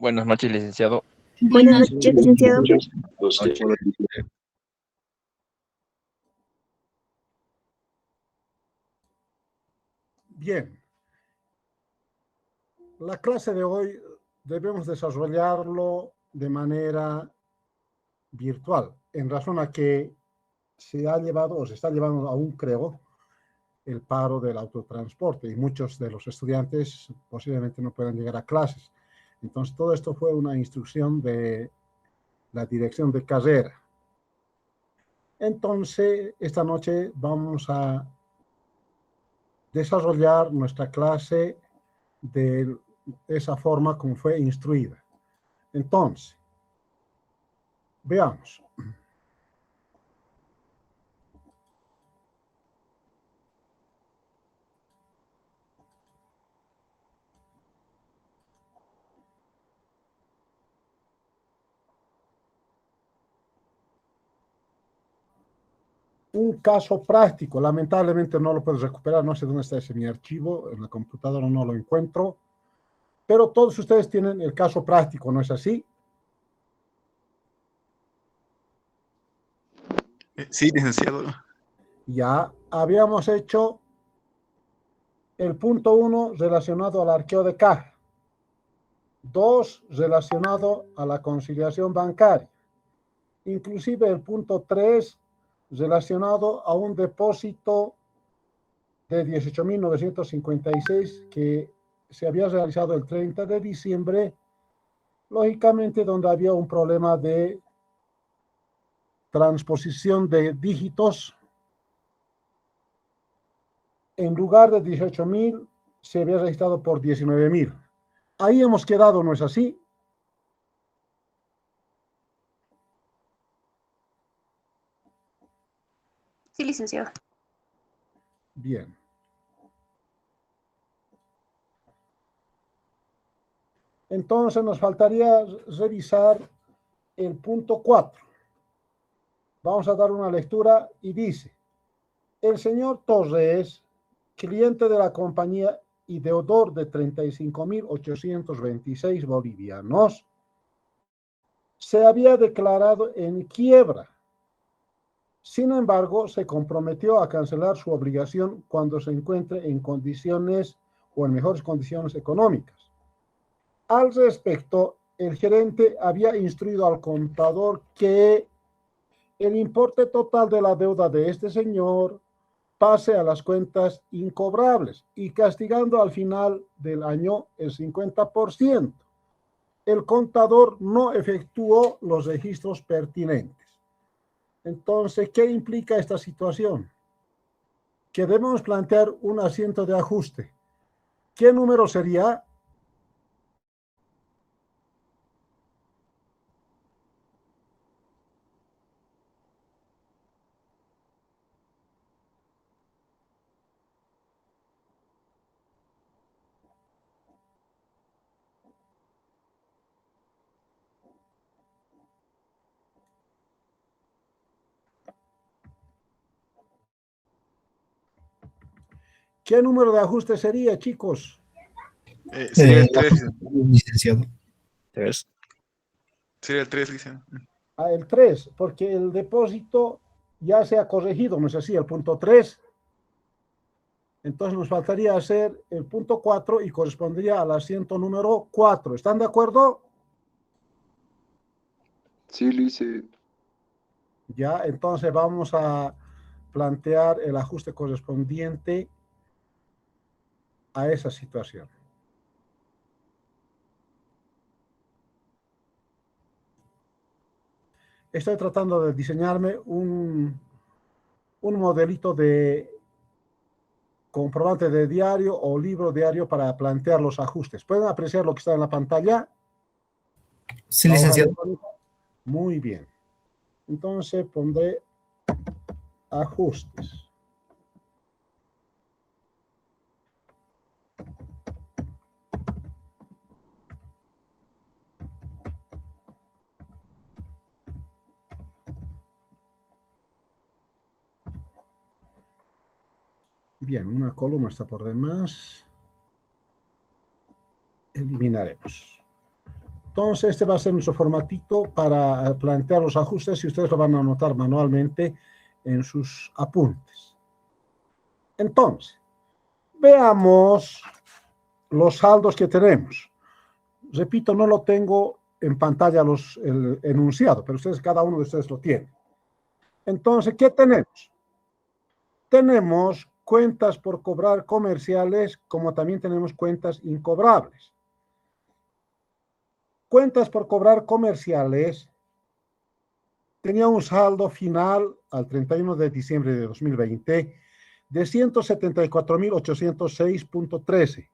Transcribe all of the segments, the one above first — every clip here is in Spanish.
Buenas noches, licenciado. Buenas noches, licenciado. Bien, la clase de hoy debemos desarrollarlo de manera virtual, en razón a que se ha llevado o se está llevando aún, creo, el paro del autotransporte y muchos de los estudiantes posiblemente no puedan llegar a clases. Entonces, todo esto fue una instrucción de la dirección de carrera. Entonces, esta noche vamos a desarrollar nuestra clase de esa forma como fue instruida. Entonces, veamos. Un caso práctico, lamentablemente no lo puedo recuperar, no sé dónde está ese mi archivo, en la computadora no lo encuentro, pero todos ustedes tienen el caso práctico, ¿no es así? Sí, licenciado. Ya habíamos hecho el punto 1 relacionado al arqueo de caja, 2 relacionado a la conciliación bancaria, inclusive el punto 3 relacionado a un depósito de 18.956 que se había realizado el 30 de diciembre, lógicamente donde había un problema de transposición de dígitos. En lugar de 18.000, se había registrado por 19.000. Ahí hemos quedado, ¿no es así? Sí, licenciado. Bien. Entonces nos faltaría revisar el punto 4. Vamos a dar una lectura y dice: el señor Torres, cliente de la compañía y deudor de 35.826 bolivianos, se había declarado en quiebra. Sin embargo, se comprometió a cancelar su obligación cuando se encuentre en condiciones o en mejores condiciones económicas. Al respecto, el gerente había instruido al contador que el importe total de la deuda de este señor pase a las cuentas incobrables y castigando al final del año el 50%. El contador no efectuó los registros pertinentes. Entonces, ¿qué implica esta situación? Que debemos plantear un asiento de ajuste. ¿Qué número sería? ¿Qué número de ajuste sería, chicos? Sería el 3, licenciado. 3. sería el 3, licenciado. El 3, porque el depósito ya se ha corregido, ¿no es así? El punto 3. Entonces nos faltaría hacer el punto 4 y correspondería al asiento número 4. ¿Están de acuerdo? Sí, lice. Ya, entonces vamos a plantear el ajuste correspondiente a esa situación. Estoy tratando de diseñarme un modelito de comprobante de diario o libro diario para plantear los ajustes. ¿Pueden apreciar lo que está en la pantalla? Sí, licenciado. Muy bien. Entonces pondré ajustes. Bien, una columna está por demás. Eliminaremos. Entonces, este va a ser nuestro formatito para plantear los ajustes y ustedes lo van a anotar manualmente en sus apuntes. Entonces, veamos los saldos que tenemos. Repito, no lo tengo en pantalla el enunciado, pero cada uno de ustedes lo tiene. Entonces, ¿qué tenemos? Tenemos cuentas por cobrar comerciales, como también tenemos cuentas incobrables. Cuentas por cobrar comerciales tenía un saldo final al 31 de diciembre de 2020 de 174.806.13.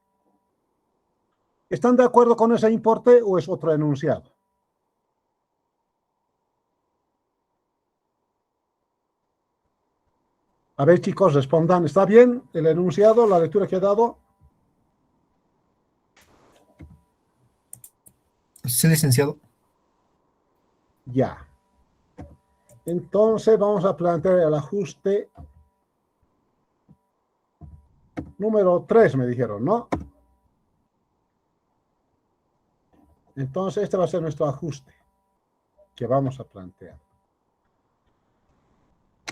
¿Están de acuerdo con ese importe o es otro enunciado? A ver, chicos, respondan. ¿Está bien el enunciado, la lectura que he dado? Sí, licenciado. Ya. Entonces vamos a plantear el ajuste número 3, me dijeron, ¿no? Entonces este va a ser nuestro ajuste que vamos a plantear.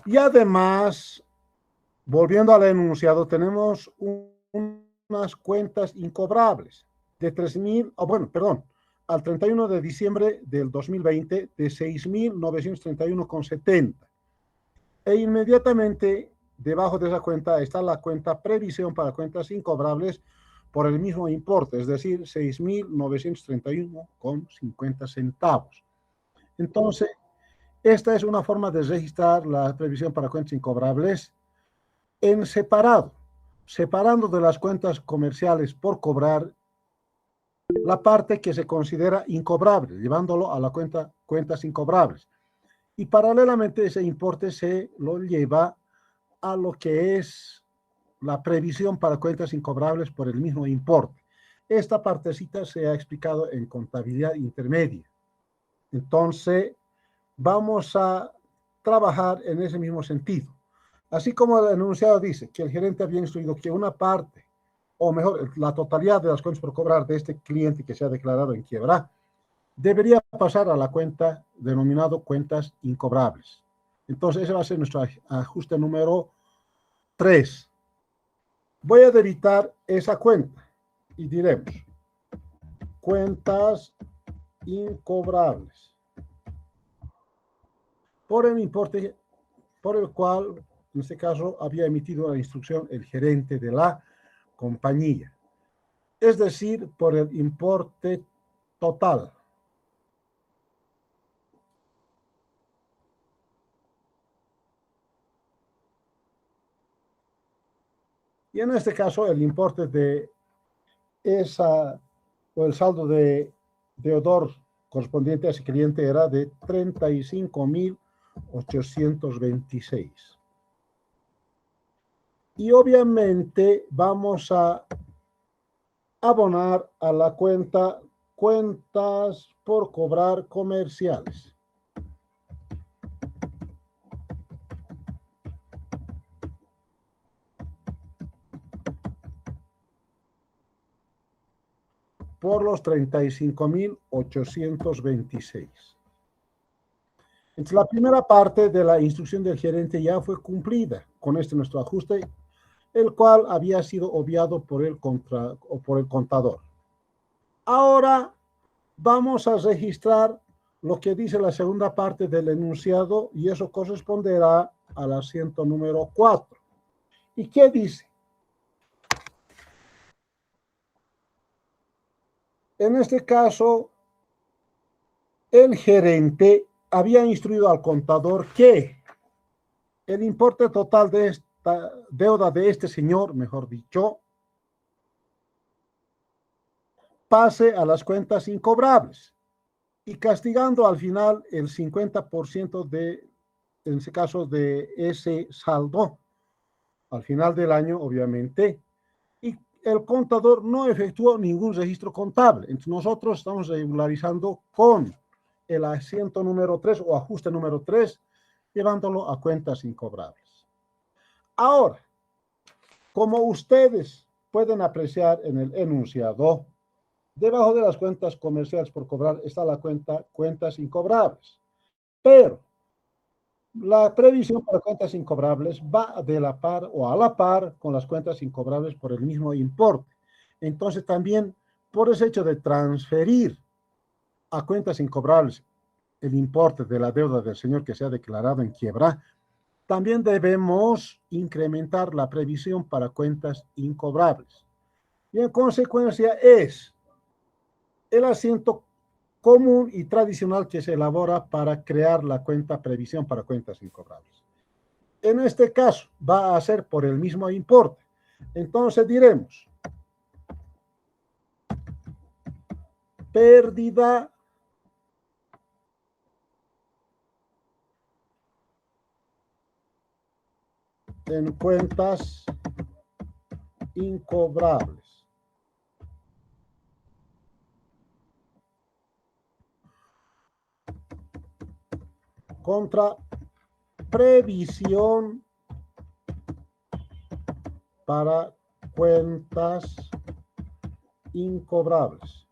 Y además, volviendo al enunciado, tenemos unas cuentas incobrables de 3.000, al 31 de diciembre del 2020 de 6.931,70. E inmediatamente debajo de esa cuenta está la cuenta previsión para cuentas incobrables por el mismo importe, es decir, 6.931,50 centavos. Entonces, esta es una forma de registrar la previsión para cuentas incobrables en separado, separando de las cuentas comerciales por cobrar la parte que se considera incobrable, llevándolo a la cuentas incobrables. Y paralelamente ese importe se lo lleva a lo que es la previsión para cuentas incobrables por el mismo importe. Esta partecita se ha explicado en contabilidad intermedia. Entonces, vamos a trabajar en ese mismo sentido. Así como el enunciado dice que el gerente había instruido que una parte, o mejor, la totalidad de las cuentas por cobrar de este cliente que se ha declarado en quiebra, debería pasar a la cuenta denominado cuentas incobrables. Entonces, ese va a ser nuestro ajuste número 3. Voy a debitar esa cuenta y diremos cuentas incobrables por el importe por el cual, en este caso, había emitido la instrucción el gerente de la compañía. Es decir, por el importe total. Y en este caso, el importe de esa, o el saldo de deudor correspondiente a ese cliente era de 35.826. Y obviamente vamos a abonar a la cuenta cuentas por cobrar comerciales. Por los 35.826. Entonces, la primera parte de la instrucción del gerente ya fue cumplida con nuestro ajuste, el cual había sido obviado por el contador. Ahora vamos a registrar lo que dice la segunda parte del enunciado y eso corresponderá al asiento número 4. ¿Y qué dice? En este caso, el gerente había instruido al contador que el importe total de esta deuda de este señor, mejor dicho, pase a las cuentas incobrables y castigando al final el 50% en ese caso, de ese saldo al final del año, obviamente, y el contador no efectuó ningún registro contable. Entonces nosotros estamos regularizando con el asiento número 3 o ajuste número 3, llevándolo a cuentas incobrables. Ahora, como ustedes pueden apreciar en el enunciado, Debajo de las cuentas comerciales por cobrar está la cuenta cuentas incobrables. Pero la previsión para cuentas incobrables va de la par o a la par con las cuentas incobrables por el mismo importe. Entonces también por ese hecho de transferir a cuentas incobrables el importe de la deuda del señor que se ha declarado en quiebra, también debemos incrementar la previsión para cuentas incobrables. Y en consecuencia es el asiento común y tradicional que se elabora para crear la cuenta previsión para cuentas incobrables. En este caso va a ser por el mismo importe. Entonces diremos pérdida en cuentas incobrables. Contra previsión para cuentas incobrables.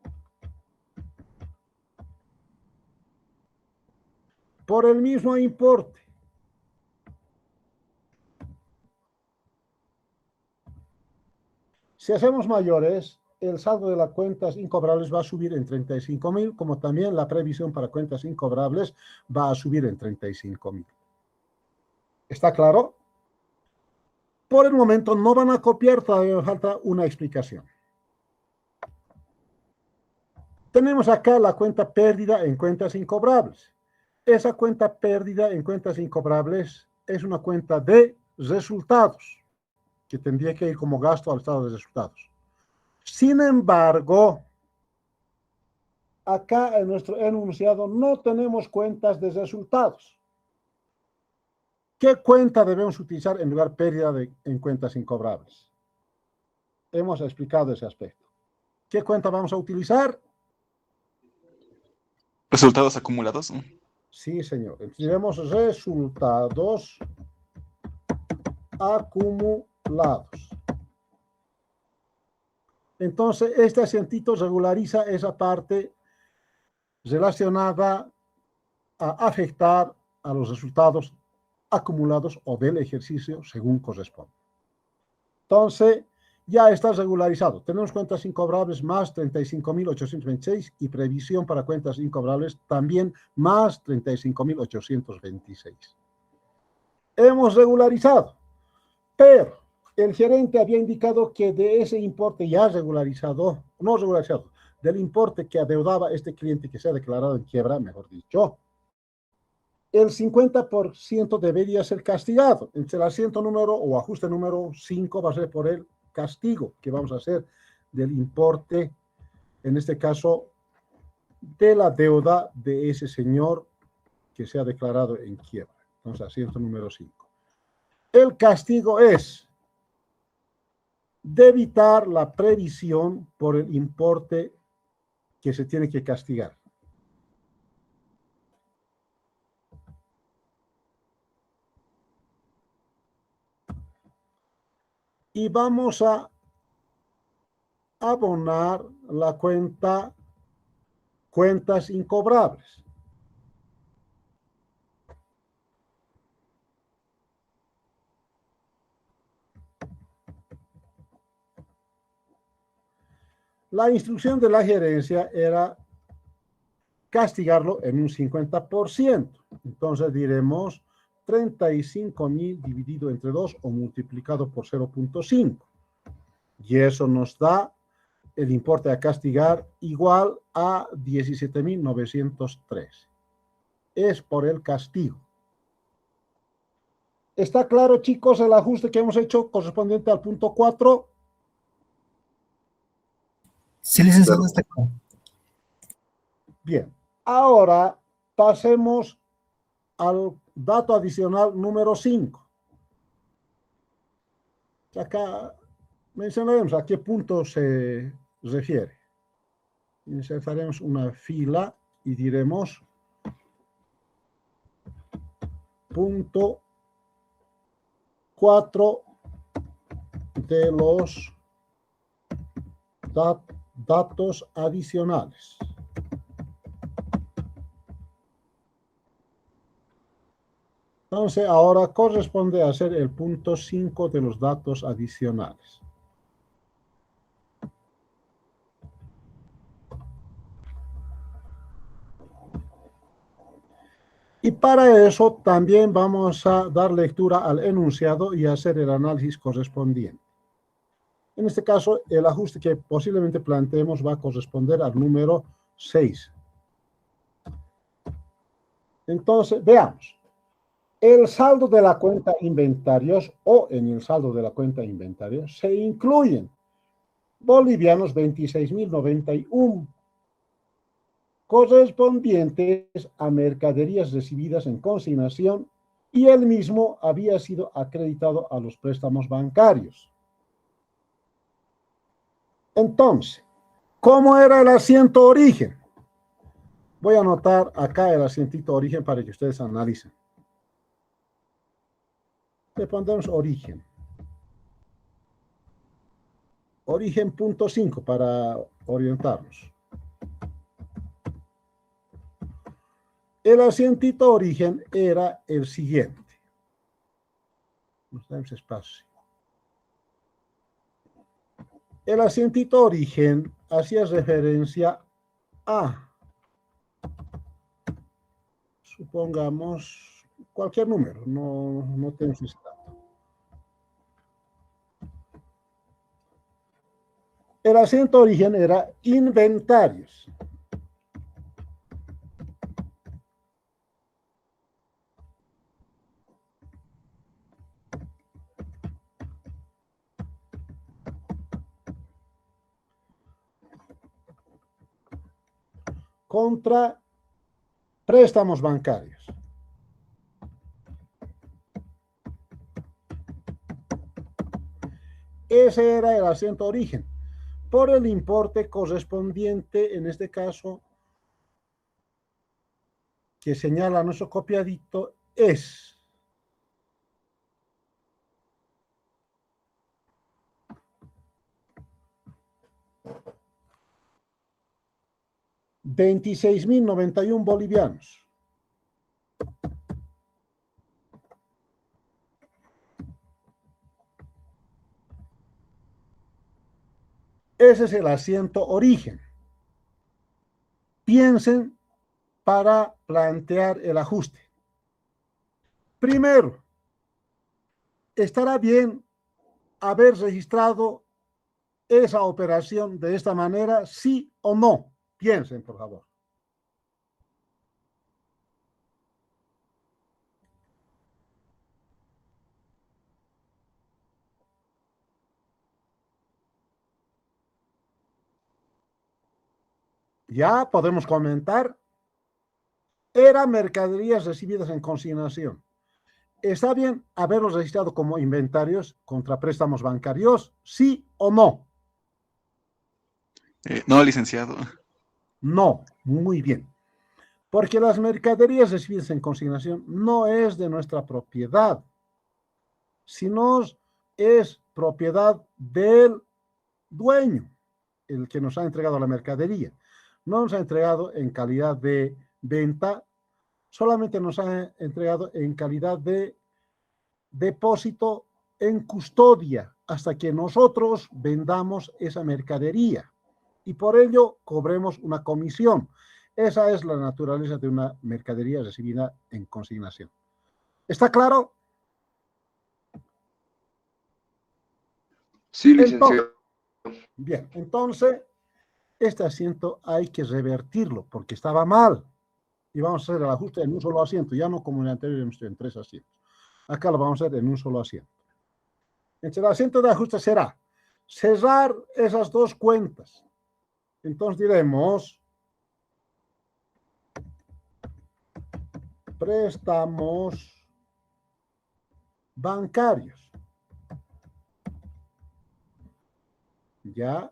Por el mismo importe. Si hacemos mayores, el saldo de las cuentas incobrables va a subir en 35,000, como también la previsión para cuentas incobrables va a subir en 35,000. ¿Está claro? Por el momento no van a copiar, todavía falta una explicación. Tenemos acá la cuenta pérdida en cuentas incobrables. Esa cuenta pérdida en cuentas incobrables es una cuenta de resultados, que tendría que ir como gasto al estado de resultados. Sin embargo, acá en nuestro enunciado no tenemos cuentas de resultados. ¿Qué cuenta debemos utilizar en lugar de pérdida en cuentas incobrables? Hemos explicado ese aspecto. ¿Qué cuenta vamos a utilizar? Resultados acumulados. Sí, señor. Tenemos resultados acumulados. Entonces, este acentito regulariza esa parte relacionada a afectar a los resultados acumulados o del ejercicio según corresponde. Entonces, ya está regularizado. Tenemos cuentas incobrables más 35.826 y previsión para cuentas incobrables también más 35.826. Hemos regularizado, pero el gerente había indicado que de ese importe ya regularizado, no regularizado, del importe que adeudaba este cliente que se ha declarado en quiebra, mejor dicho, el 50% debería ser castigado. Entre el asiento número o ajuste número 5 va a ser por el castigo que vamos a hacer del importe, en este caso, de la deuda de ese señor que se ha declarado en quiebra. Entonces, asiento número 5. El castigo es debitar la previsión por el importe que se tiene que castigar. Y vamos a abonar la cuenta cuentas incobrables. La instrucción de la gerencia era castigarlo en un 50%. Entonces diremos 35,000 dividido entre 2 o multiplicado por 0.5. Y eso nos da el importe a castigar igual a 17.913. Es por el castigo. ¿Está claro, chicos, el ajuste que hemos hecho correspondiente al punto 4? Sí, licenciado, está claro. Bien. Ahora pasemos al dato adicional número 5. Acá mencionaremos a qué punto se refiere. Insertaremos una fila y diremos punto 4 de los datos adicionales. Entonces, ahora corresponde hacer el punto 5 de los datos adicionales. Y para eso también vamos a dar lectura al enunciado y hacer el análisis correspondiente. En este caso, el ajuste que posiblemente planteemos va a corresponder al número 6. Entonces, veamos. El saldo de la cuenta inventarios o en el saldo de la cuenta inventarios se incluyen bolivianos 26.091 correspondientes a mercaderías recibidas en consignación y el mismo había sido acreditado a los préstamos bancarios. Entonces, ¿cómo era el asiento origen? Voy a anotar acá el asientito origen para que ustedes analicen. Le pondremos origen. Origen punto 5 para orientarnos. El asientito origen era el siguiente. Nos damos espacio. El asientito origen hacía referencia a, supongamos, cualquier número, no tenemos ese dato. El asiento origen era inventarios. Contra préstamos bancarios. Ese era el asiento origen. Por el importe correspondiente, en este caso, que señala nuestro copiadito, es $26.091 bolivianos. Ese es el asiento origen. Piensen para plantear el ajuste. Primero, ¿estará bien haber registrado esa operación de esta manera, sí o no? Piensen, por favor. Ya podemos comentar. Era mercaderías recibidas en consignación. ¿Está bien haberlos registrado como inventarios contra préstamos bancarios? ¿Sí o no? No, licenciado. No, muy bien. Porque las mercaderías recibidas en consignación no es de nuestra propiedad, sino es propiedad del dueño, el que nos ha entregado la mercadería. No nos ha entregado en calidad de venta, solamente nos ha entregado en calidad de depósito en custodia hasta que nosotros vendamos esa mercadería y por ello cobremos una comisión. Esa es la naturaleza de una mercadería recibida en consignación. ¿Está claro? Sí, licenciado. Bien, entonces este asiento hay que revertirlo porque estaba mal y vamos a hacer el ajuste en un solo asiento, ya no como en el anterior en 3 asientos. Acá lo vamos a hacer en un solo asiento. Entonces, el asiento de ajuste será cerrar esas dos cuentas. Entonces diremos préstamos bancarios. Ya.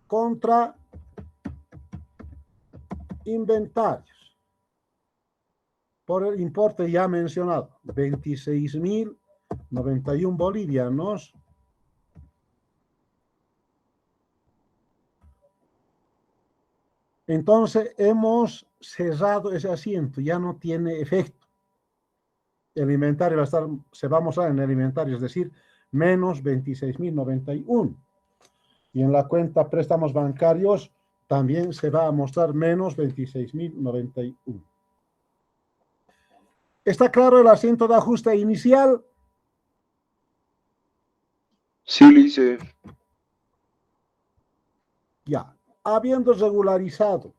Contra inventarios. Por el importe ya mencionado, 26.091 bolivianos Entonces hemos cerrado ese asiento, ya no tiene efecto. El inventario se va a mostrar en el inventario, es decir, menos 26.091. Y en la cuenta préstamos bancarios también se va a mostrar menos 26.091. ¿Está claro el asiento de ajuste inicial? Sí, Lice. Ya, habiendo regularizado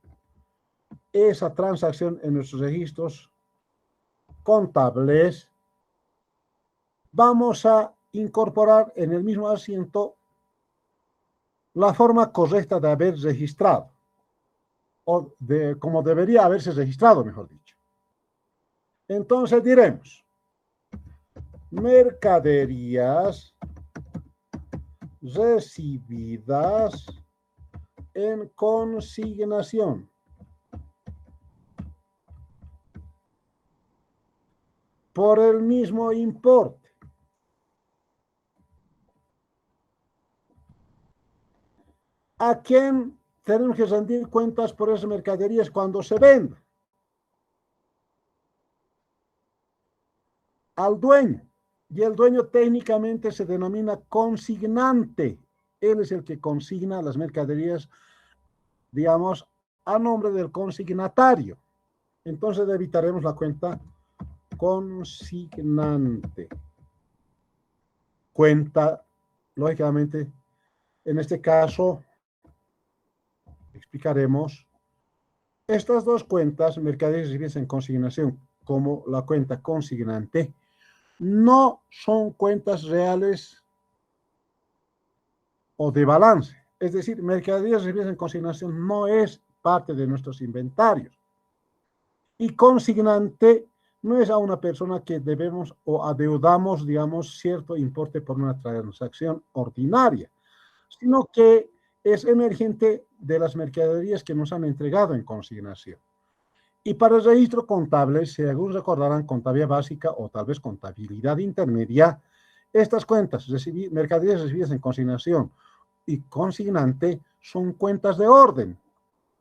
esa transacción en nuestros registros contables, vamos a incorporar en el mismo asiento la forma correcta de haber registrado, o de como debería haberse registrado, mejor dicho. Entonces diremos, mercaderías recibidas en consignación. Por el mismo importe. ¿A quién tenemos que rendir cuentas por esas mercaderías cuando se venden? Al dueño. Y el dueño técnicamente se denomina consignante. Él es el que consigna las mercaderías, digamos, a nombre del consignatario. Entonces evitaremos la cuenta consignante. Cuenta, lógicamente, en este caso, explicaremos estas dos cuentas, mercaderías recibidas en consignación, como la cuenta consignante, no son cuentas reales o de balance. Es decir, mercaderías recibidas en consignación no es parte de nuestros inventarios. Y consignante no es a una persona que debemos o adeudamos, digamos, cierto importe por una transacción ordinaria, sino que es emergente de las mercaderías que nos han entregado en consignación. Y para el registro contable, si algunos recordarán contabilidad básica o tal vez contabilidad intermedia, estas cuentas, mercaderías recibidas en consignación y consignante, son cuentas de orden.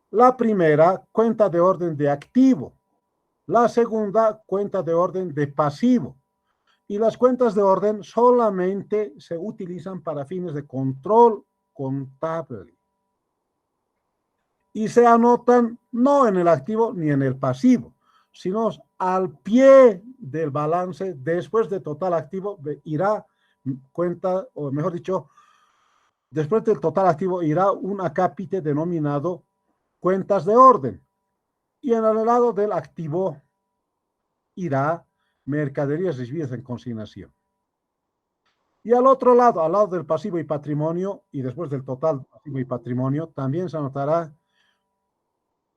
La primera, cuenta de orden de activo. La segunda, cuenta de orden de pasivo. Y las cuentas de orden solamente se utilizan para fines de control contable. Y se anotan no en el activo ni en el pasivo, sino al pie del balance, después de total activo, irá cuenta, o mejor dicho, después del total activo irá un acápite denominado cuentas de orden. Y en el lado del activo irá mercaderías recibidas en consignación. Y al otro lado, al lado del pasivo y patrimonio, y después del total pasivo y patrimonio, también se anotará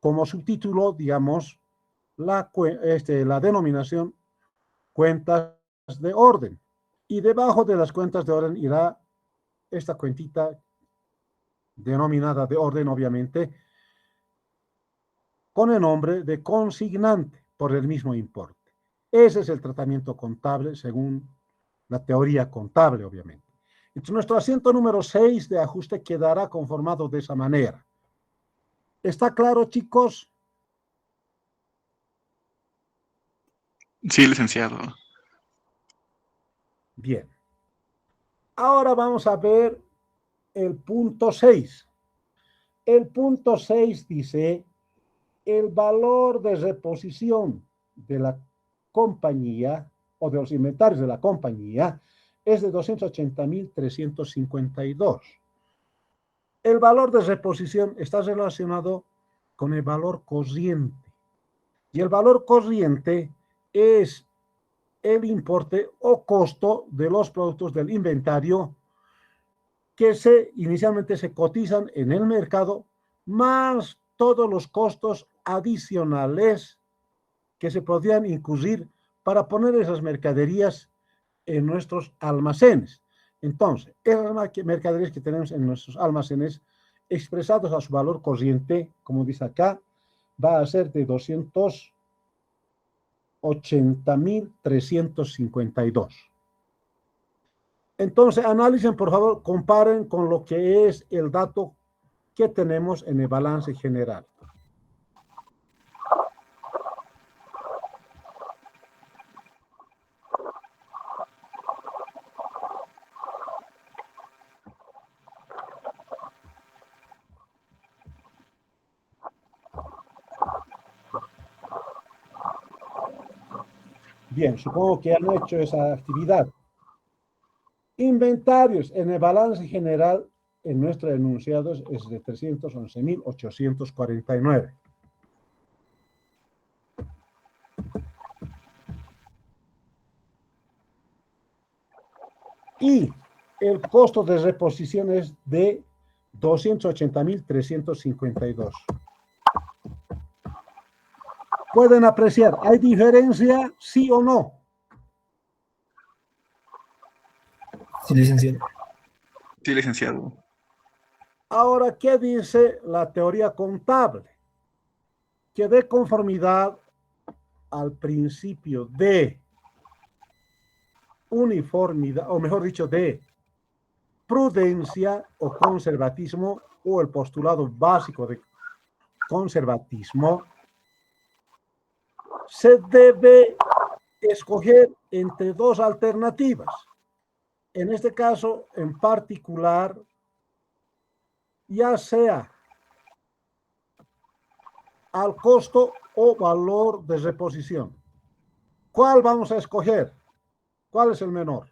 como subtítulo, digamos, la denominación cuentas de orden. Y debajo de las cuentas de orden irá esta cuentita denominada de orden, obviamente, con el nombre de consignante por el mismo importe. Ese es el tratamiento contable según la teoría contable, obviamente. Entonces, nuestro asiento número 6 de ajuste quedará conformado de esa manera. ¿Está claro, chicos? Sí, licenciado. Bien. Ahora vamos a ver el punto 6. El punto 6 dice, el valor de reposición de la compañía o de los inventarios de la compañía es de 280.352. El valor de reposición está relacionado con el valor corriente. Y el valor corriente es el importe o costo de los productos del inventario que inicialmente se cotizan en el mercado, más todos los costos adicionales que se podrían incurrir para poner esas mercaderías en nuestros almacenes. Entonces, esas mercaderías que tenemos en nuestros almacenes, expresados a su valor corriente, como dice acá, va a ser de 280.352. Entonces, analicen, por favor, comparen con lo que es el dato que tenemos en el balance general. Bien, supongo que han hecho esa actividad. Inventarios en el balance general en nuestro enunciado es de 311.849. Y el costo de reposición es de 280.352. Pueden apreciar, ¿hay diferencia, sí o no? Sí, licenciado. Sí, licenciado. Ahora, ¿qué dice la teoría contable? Que de conformidad al principio de uniformidad, o mejor dicho, de prudencia o conservatismo, o el postulado básico de conservatismo, se debe escoger entre dos alternativas. En este caso, en particular, ya sea al costo o valor de reposición. ¿Cuál vamos a escoger? ¿Cuál es el menor?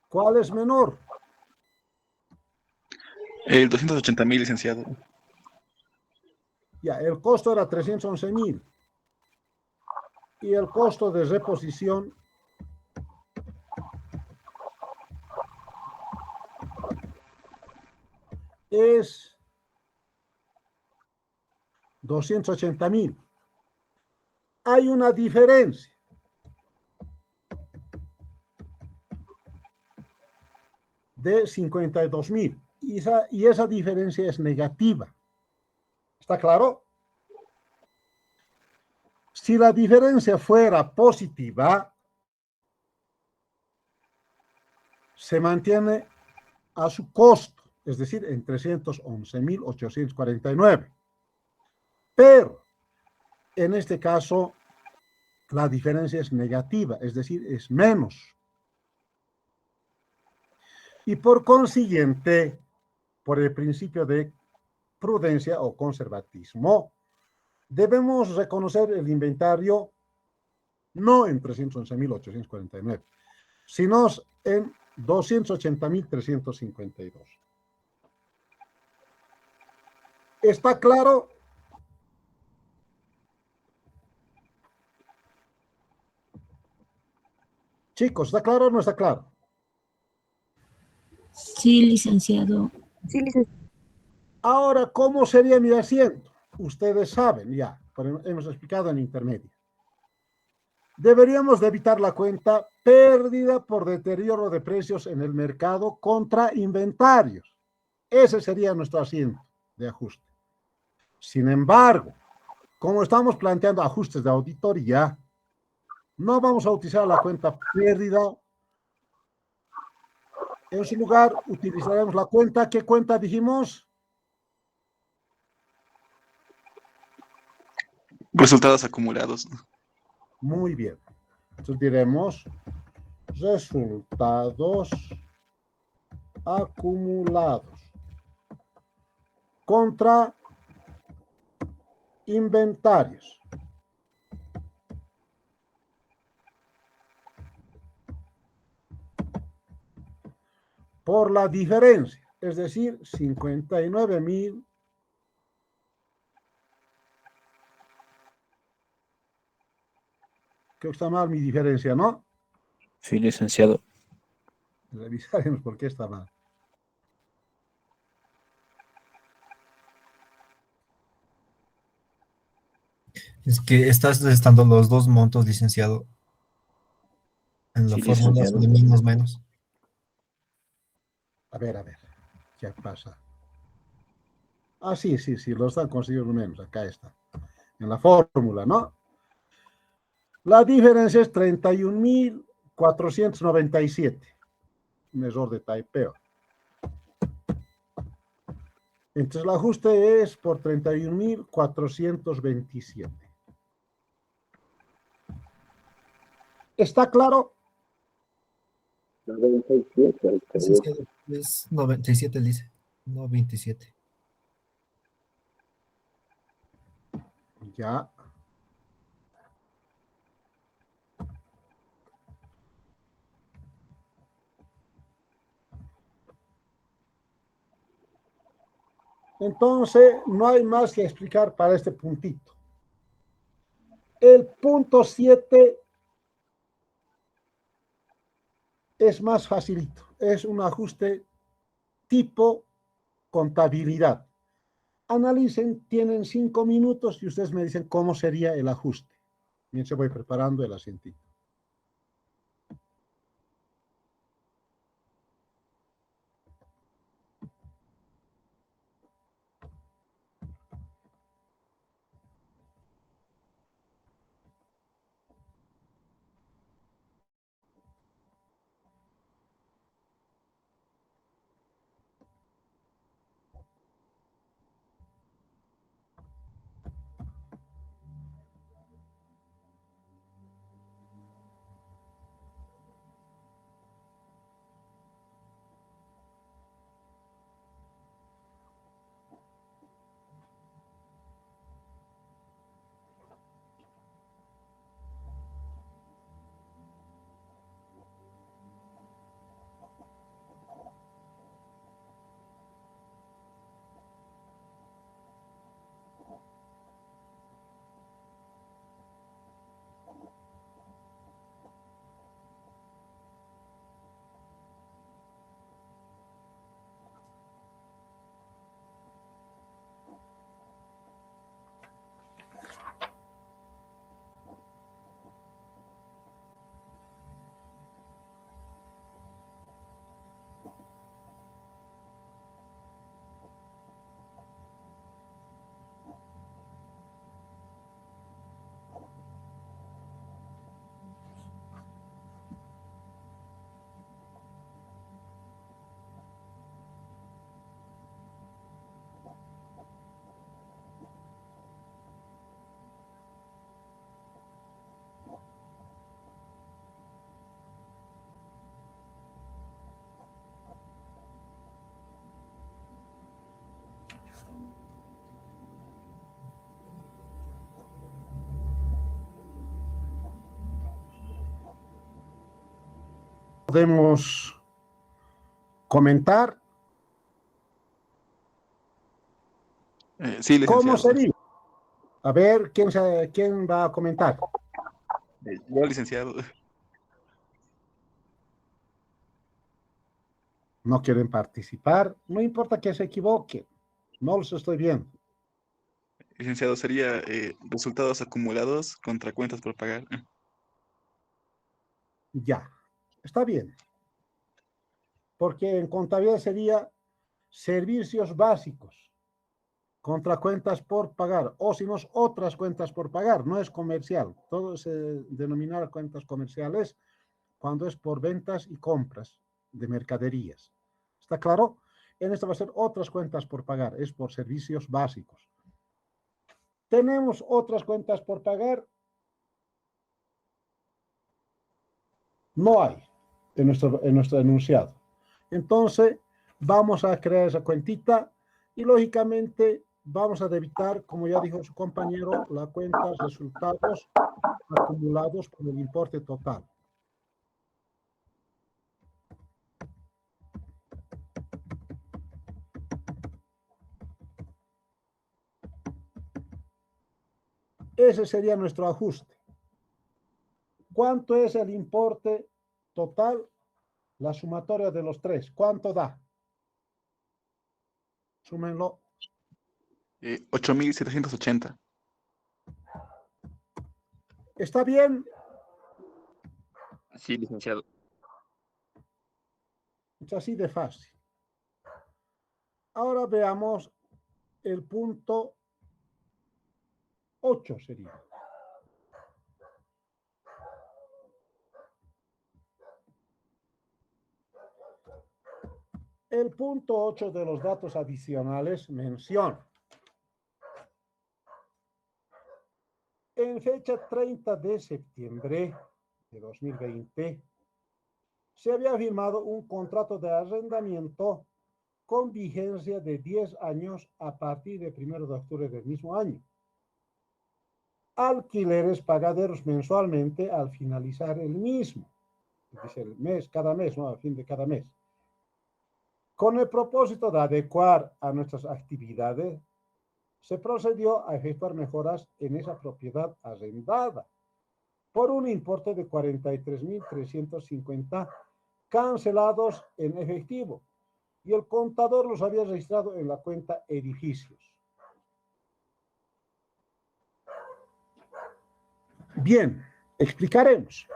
¿Cuál es menor? El 280.000, licenciado. Ya, el costo era 311.000. Y el costo de reposición es 280.000. Hay una diferencia. De 52.000. Y esa diferencia es negativa. ¿Está claro? Si la diferencia fuera positiva, se mantiene a su costo, es decir, en 311.849. Pero, en este caso, la diferencia es negativa, es decir, es menos. Y por consiguiente, por el principio de prudencia o conservatismo, debemos reconocer el inventario no en 311.849, sino en 280.352. ¿Está claro? Chicos, ¿está claro o no está claro? Sí, licenciado. Sí, licenciado. Ahora, ¿cómo sería mi asiento? Ustedes saben ya, pero hemos explicado en intermedio. Deberíamos de evitar la cuenta pérdida por deterioro de precios en el mercado contra inventarios. Ese sería nuestro asiento de ajuste. Sin embargo, como estamos planteando ajustes de auditoría, no vamos a utilizar la cuenta pérdida. En su lugar, utilizaremos la cuenta. ¿Qué cuenta dijimos? Resultados acumulados. Muy bien. Entonces diremos resultados acumulados contra inventarios. Por la diferencia, es decir, 59.000 creo que está mal mi diferencia, ¿no? Sí, licenciado. Revisaremos por qué está mal. Es que estás estando los dos montos, licenciado, en la Sí, fórmula licenciado. de menos. A ver, ¿qué pasa? Ah, sí, lo están consiguiendo menos, acá está, en la fórmula, ¿no? La diferencia es 31.497, un error de typeo. Entonces el ajuste es por 31.427. ¿Está claro? Licenciado. Es 97, dice. No 27. Ya. Entonces, no hay más que explicar para este puntito. El punto 7 es más facilito. Es un ajuste tipo contabilidad. Analicen, tienen 5 minutos y ustedes me dicen cómo sería el ajuste. Mientras voy preparando el asientito. Podemos comentar Sí, cómo licenciado. sería. A ver, ¿quién va a comentar? Yo, licenciado. No quieren participar. No importa que se equivoquen. No los estoy viendo. Licenciado, sería resultados acumulados contra cuentas por pagar. Ya. Está bien. Porque en contabilidad sería servicios básicos contra cuentas por pagar, o si no, otras cuentas por pagar, no es comercial. Todo se denomina cuentas comerciales cuando es por ventas y compras de mercaderías. ¿Está claro? En esto va a ser otras cuentas por pagar, es por servicios básicos. Tenemos otras cuentas por pagar. No hay en nuestro enunciado. Entonces, vamos a crear esa cuentita y lógicamente vamos a debitar, como ya dijo su compañero, la cuenta resultados acumulados por el importe total. Ese sería nuestro ajuste. ¿Cuánto es el importe total? La sumatoria de los tres. ¿Cuánto da? Súmenlo. 8.780. ¿Está bien? Sí, licenciado. Es así de fácil. Ahora veamos el punto 8 sería. El punto 8 de los datos adicionales menciona: en fecha 30 de septiembre de 2020, se había firmado un contrato de arrendamiento con vigencia de 10 años a partir del 1 de octubre del mismo año. Alquileres pagaderos mensualmente al finalizar el mismo. Dice el mes, cada mes, ¿no? A fin de cada mes. Con el propósito de adecuar a nuestras actividades, se procedió a efectuar mejoras en esa propiedad arrendada por un importe de 43.350 cancelados en efectivo, y el contador los había registrado en la cuenta edificios. Bien, explicaremos.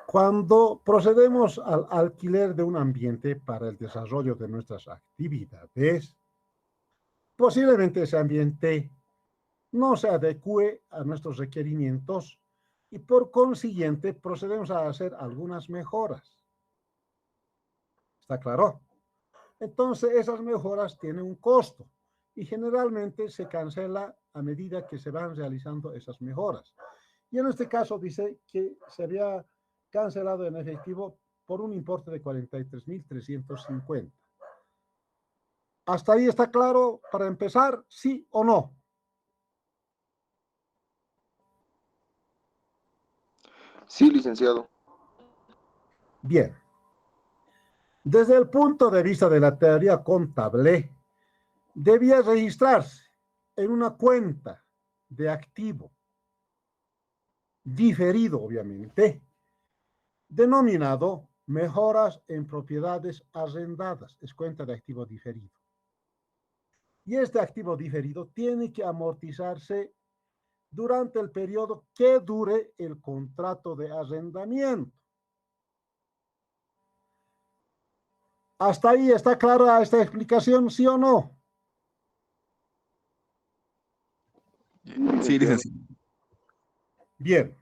Cuando procedemos al alquiler de un ambiente para el desarrollo de nuestras actividades, posiblemente ese ambiente no se adecue a nuestros requerimientos y por consiguiente procedemos a hacer algunas mejoras. ¿Está claro? Entonces esas mejoras tienen un costo y generalmente se cancela a medida que se van realizando esas mejoras. Y en este caso dice que se había cancelado en efectivo por un importe de 43.350. ¿Hasta ahí está claro para empezar? ¿Sí o no? Sí, licenciado. Bien. Desde el punto de vista de la teoría contable, debía registrarse en una cuenta de activo diferido, obviamente, denominado mejoras en propiedades arrendadas, es cuenta de activo diferido. Y este activo diferido tiene que amortizarse durante el periodo que dure el contrato de arrendamiento. ¿Hasta ahí está clara esta explicación, sí o no? Sí, licenciado. Bien.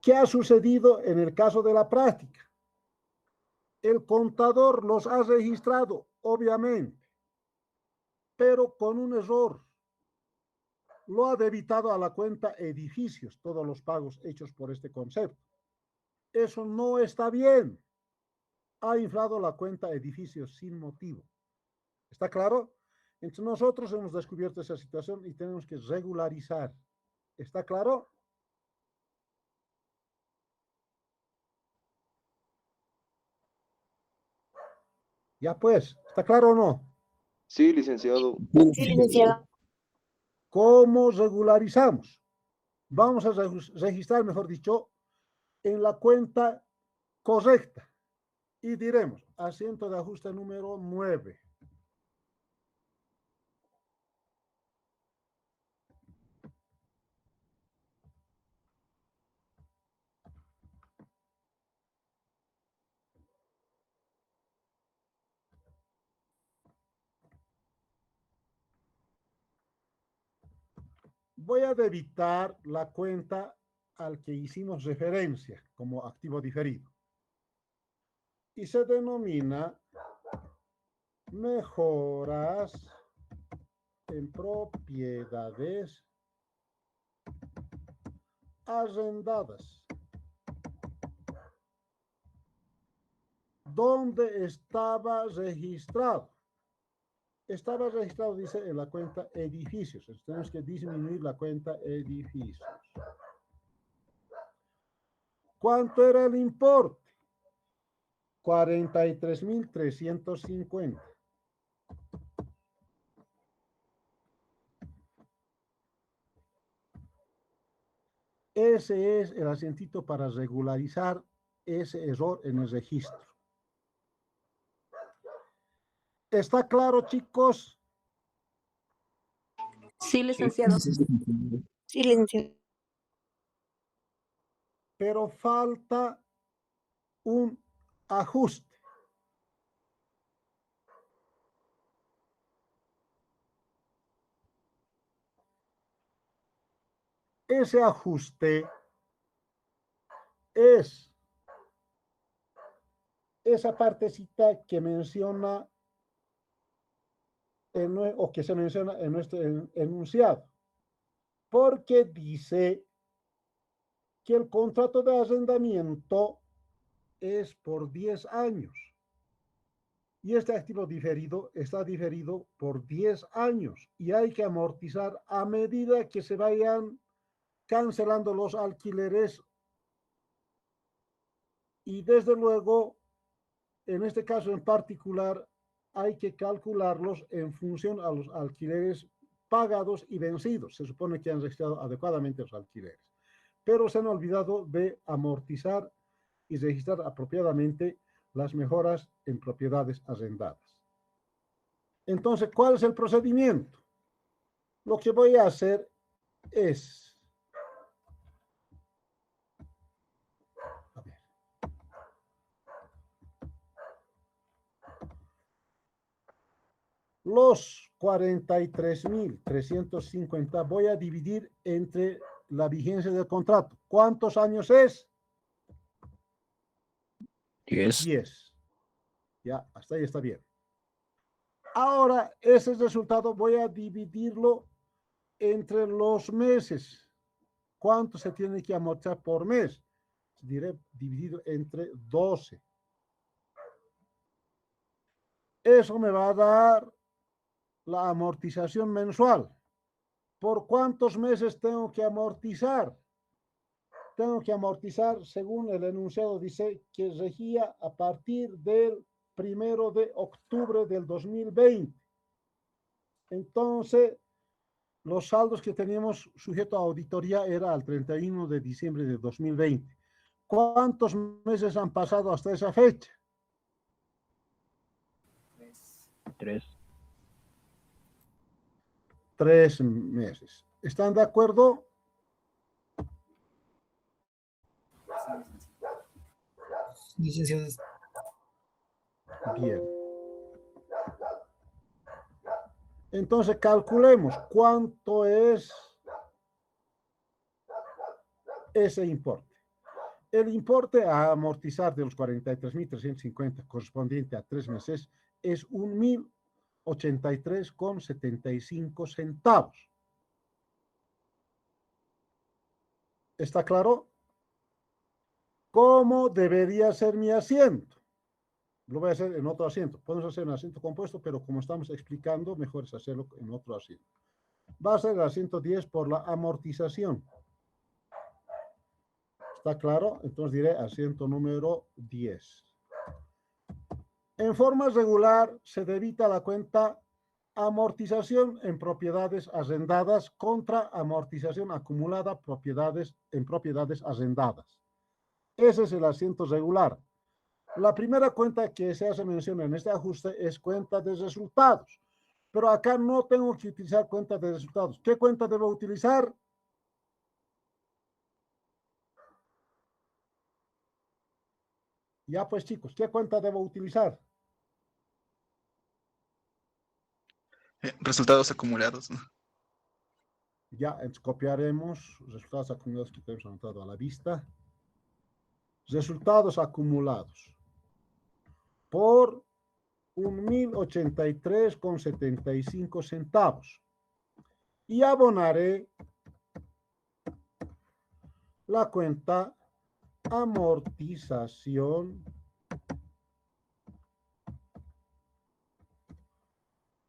¿Qué ha sucedido en el caso de la práctica? El contador los ha registrado, obviamente, pero con un error. Lo ha debitado a la cuenta edificios, todos los pagos hechos por este concepto. Eso no está bien. Ha inflado la cuenta edificios sin motivo. ¿Está claro? Entonces nosotros hemos descubierto esa situación y tenemos que regularizar. ¿Está claro? Ya pues, ¿está claro o no? Sí, licenciado. Sí, licenciado. ¿Cómo regularizamos? Vamos a registrar, mejor dicho, en la cuenta correcta y diremos asiento de ajuste número 9. Voy a debitar la cuenta al que hicimos referencia como activo diferido. Y se denomina mejoras en propiedades arrendadas. ¿Dónde estaba registrado? Estaba registrado, dice, en la cuenta edificios. Entonces tenemos que disminuir la cuenta edificios. ¿Cuánto era el importe? 43.350. Ese es el asientito para regularizar ese error en el registro. ¿Está claro, chicos? Sí, licenciado. Sí, licenciado. Pero falta un ajuste. Ese ajuste es esa partecita que menciona o que se menciona en nuestro enunciado, porque dice que el contrato de arrendamiento es por 10 años. Y este activo diferido está diferido por 10 años y hay que amortizar a medida que se vayan cancelando los alquileres. Y desde luego, en este caso en particular, hay que calcularlos en función a los alquileres pagados y vencidos. Se supone que han registrado adecuadamente los alquileres, pero se han olvidado de amortizar y registrar apropiadamente las mejoras en propiedades arrendadas. Entonces, ¿cuál es el procedimiento? Lo que voy a hacer es, a ver, los 43.350 voy a dividir entre la vigencia del contrato. ¿Cuántos años es? 10. 10. Ya, hasta ahí está bien. Ahora, ese resultado voy a dividirlo entre los meses. ¿Cuánto se tiene que amortizar por mes? Diré dividido entre 12. Eso me va a dar la amortización mensual. ¿Por cuántos meses tengo que amortizar? Tengo que amortizar, según el enunciado, dice que regía a partir del 1 de octubre del 2020. Entonces, los saldos que teníamos sujeto a auditoría era al 31 de diciembre de 2020. ¿Cuántos meses han pasado hasta esa fecha? 3. 3 meses. ¿Están de acuerdo? Licenciados. Bien. Entonces calculemos cuánto es ese importe. El importe a amortizar de los 43.350 correspondiente a 3 meses es 1.083,75 centavos. ¿Está claro? ¿Cómo debería ser mi asiento? Lo voy a hacer en otro asiento. Podemos hacer un asiento compuesto, pero como estamos explicando, mejor es hacerlo en otro asiento. Va a ser el asiento 10 por la amortización. ¿Está claro? Entonces diré asiento número 10. En forma regular se debita la cuenta amortización en propiedades arrendadas contra amortización acumulada en propiedades arrendadas. Ese es el asiento regular. La primera cuenta que se hace mención en este ajuste es cuenta de resultados. Pero acá no tengo que utilizar cuenta de resultados. ¿Qué cuenta debo utilizar? Ya pues chicos, ¿qué cuenta debo utilizar? Resultados acumulados. Ya, entonces copiaremos resultados acumulados que tenemos anotado a la vista. Resultados acumulados por 1.083,75 centavos. Y abonaré la cuenta amortización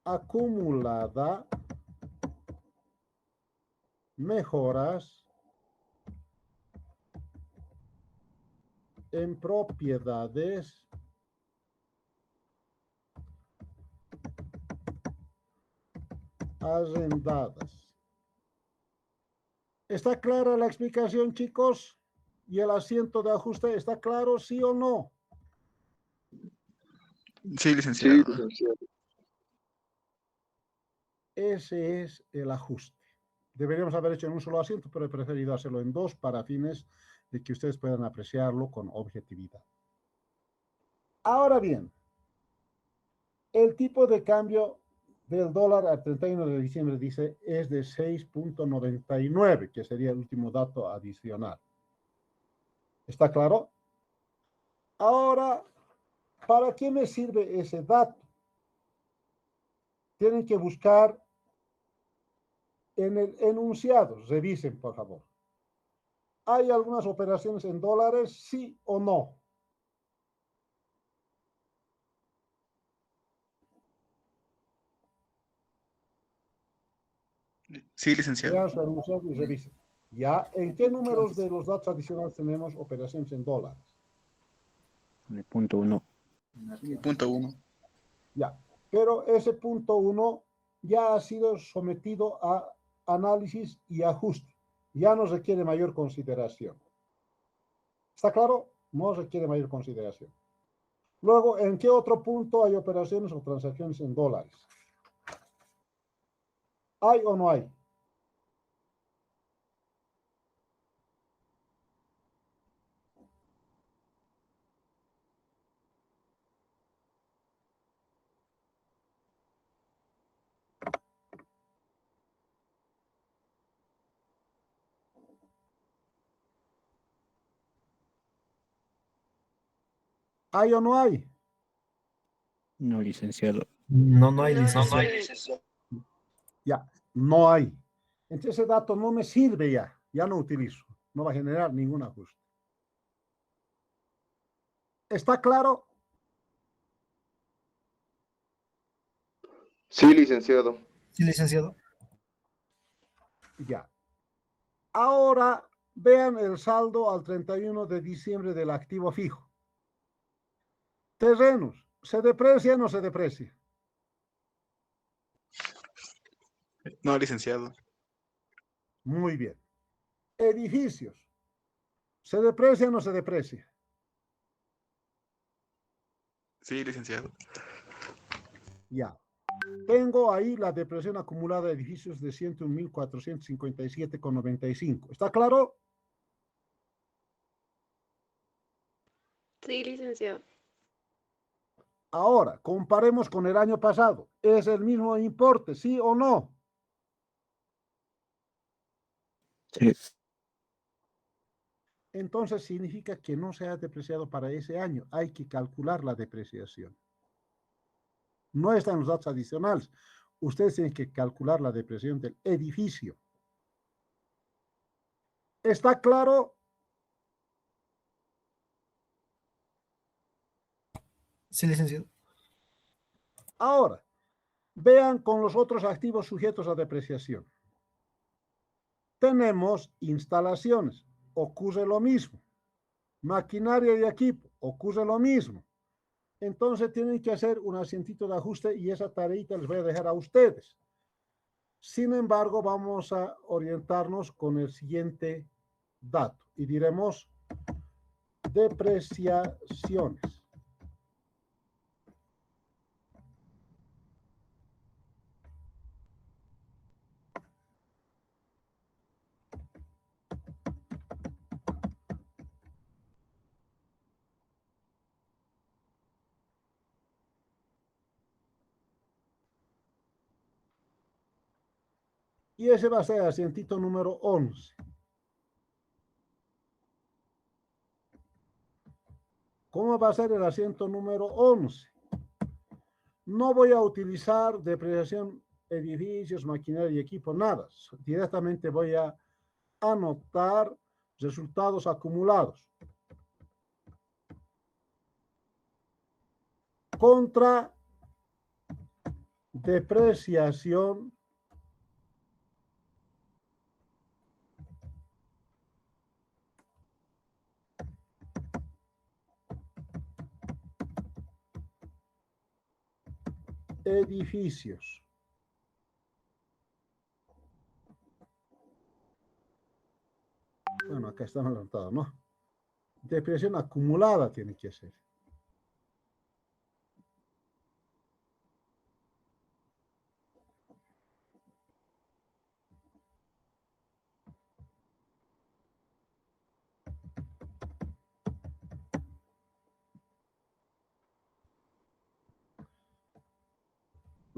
acumulada mejoras en propiedades arrendadas. ¿Está clara la explicación, chicos? ¿Y el asiento de ajuste está claro, sí o no? Sí, licenciado. Sí, licenciado. Ese es el ajuste. Deberíamos haber hecho en un solo asiento, pero he preferido hacerlo en dos para fines de que ustedes puedan apreciarlo con objetividad. Ahora bien, el tipo de cambio del dólar al 31 de diciembre dice es de 6.99, que sería el último dato adicional. ¿Está claro? Ahora, ¿para qué me sirve ese dato? Tienen que buscar en el enunciado. Revisen, por favor. ¿Hay algunas operaciones en dólares? ¿Sí o no? Sí, licenciado. Vean su enunciado y revisen. ¿Ya? ¿En qué números de los datos adicionales tenemos operaciones en dólares? En el punto 1. Punto 1. Ya. Pero ese punto 1 ya ha sido sometido a análisis y ajuste. Ya no requiere mayor consideración. ¿Está claro? No requiere mayor consideración. Luego, ¿en qué otro punto hay operaciones o transacciones en dólares? ¿Hay o no hay? ¿Hay o no hay? No, licenciado. No, no hay No licenciado. hay. Ya, no hay. Entonces ese dato no me sirve ya. Ya no utilizo. No va a generar ningún ajuste. ¿Está claro? Sí, licenciado. Sí, licenciado. Ya. Ahora vean el saldo al 31 de diciembre del activo fijo. Terrenos, ¿se deprecia o no se deprecia? No, licenciado. Muy bien. Edificios, ¿se deprecia o no se deprecia? Sí, licenciado. Ya. Tengo ahí la depresión acumulada de edificios de 101.457,95. ¿Está claro? Sí, licenciado. Ahora, comparemos con el año pasado. ¿Es el mismo importe, sí o no? Sí. Entonces significa que no se ha depreciado para ese año. Hay que calcular la depreciación. No están los datos adicionales. Ustedes tienen que calcular la depreciación del edificio. ¿Está claro? Sí, licenciado. Ahora, vean con los otros activos sujetos a depreciación. Tenemos instalaciones, ocurre lo mismo. Maquinaria y equipo, ocurre lo mismo. Entonces tienen que hacer un asientito de ajuste y esa tareita les voy a dejar a ustedes. Sin embargo, vamos a orientarnos con el siguiente dato y diremos depreciaciones. Y ese va a ser el asientito número 11. ¿Cómo va a ser el asiento número 11? No voy a utilizar depreciación edificios, maquinaria y equipo, nada. Directamente voy a anotar resultados acumulados. Contra depreciación edificios. Bueno, acá está anotado, ¿no? Depreciación acumulada tiene que ser.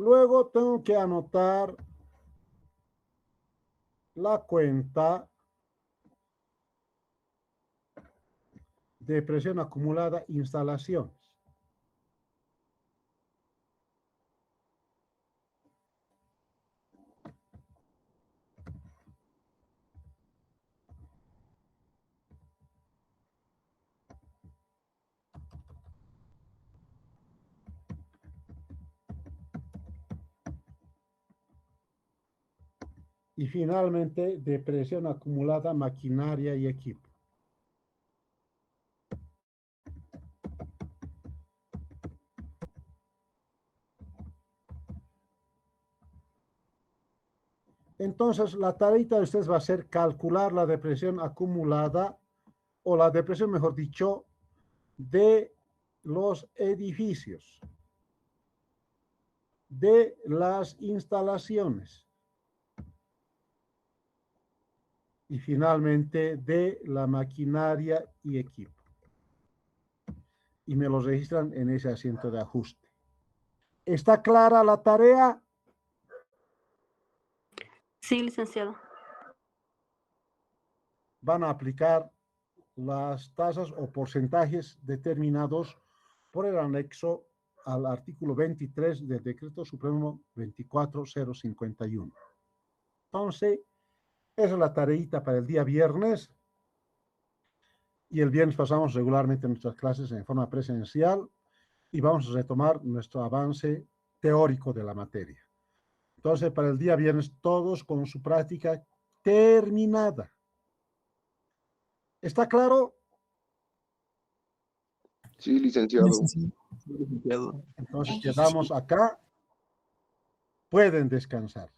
Luego tengo que anotar la cuenta de depreciación acumulada instalaciones. Y finalmente, depresión acumulada, maquinaria y equipo. Entonces, la tarea de ustedes va a ser calcular la depresión acumulada, o la depresión, mejor dicho, de los edificios, de las instalaciones y finalmente de la maquinaria y equipo. Y me los registran en ese asiento de ajuste. ¿Está clara la tarea? Sí, licenciado. Van a aplicar las tasas o porcentajes determinados por el anexo al artículo 23 del Decreto Supremo 24051. Entonces, esa es la tareita para el día viernes. Y el viernes pasamos regularmente nuestras clases en forma presencial y vamos a retomar nuestro avance teórico de la materia. Entonces, para el día viernes, todos con su práctica terminada. ¿Está claro? Sí, licenciado. Licenciado. Entonces, quedamos acá. Pueden descansar.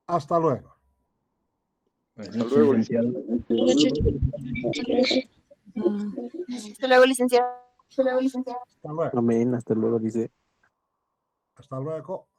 Hasta luego. Buenas Hasta noches, luego, licenciado. Hasta luego, licenciado. Hasta luego. Amén, hasta luego, dice. Hasta luego.